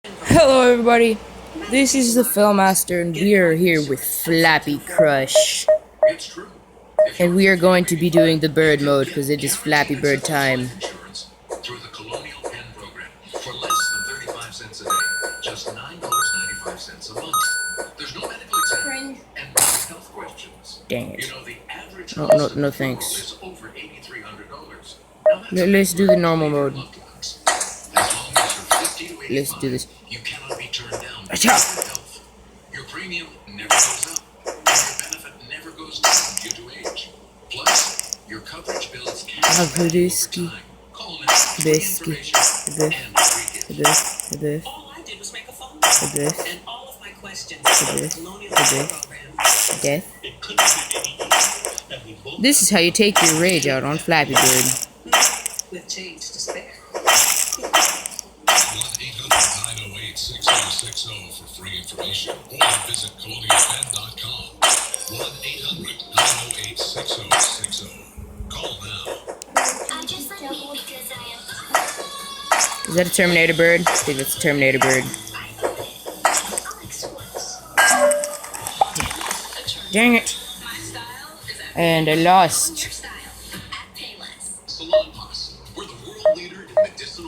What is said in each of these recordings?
Hello everybody, this is the Filmmaster and we are here with Flappy Crush. And we are going to be doing the bird mode because it is Flappy Bird time. Through the Colonial Pen program for less than 35 cents a day, just $9.95 a month. There's no medical exam and no health questions. Dang it. You know, the average No thanks. is over $8,300. Let's do the normal mode. Let's do this. You cannot be turned down. Achoo! Your premium never goes up. Your benefit never goes down due to age. Plus, your coverage bills can Bisky. Call now for information and free gift. All I did was make a phone call, and all of my questions about the Colonial program. Death. This is how you take your rage out on Flappy Bird. With change to spare. 1-800-908-6060 for free information, or visit colonialpen.com. 1-800-908-6060. Call now. Is that a Terminator bird? I think that's a Terminator bird. Dang it. And I lost.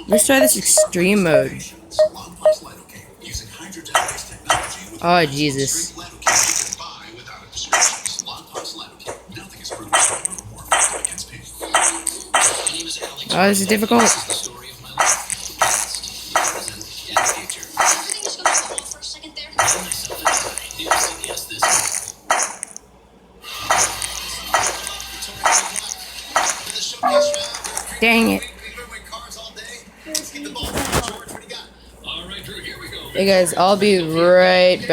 Let's try this extreme mode. Oh, Jesus. Oh, this is difficult. Dang it. Hey guys, I'll be right back.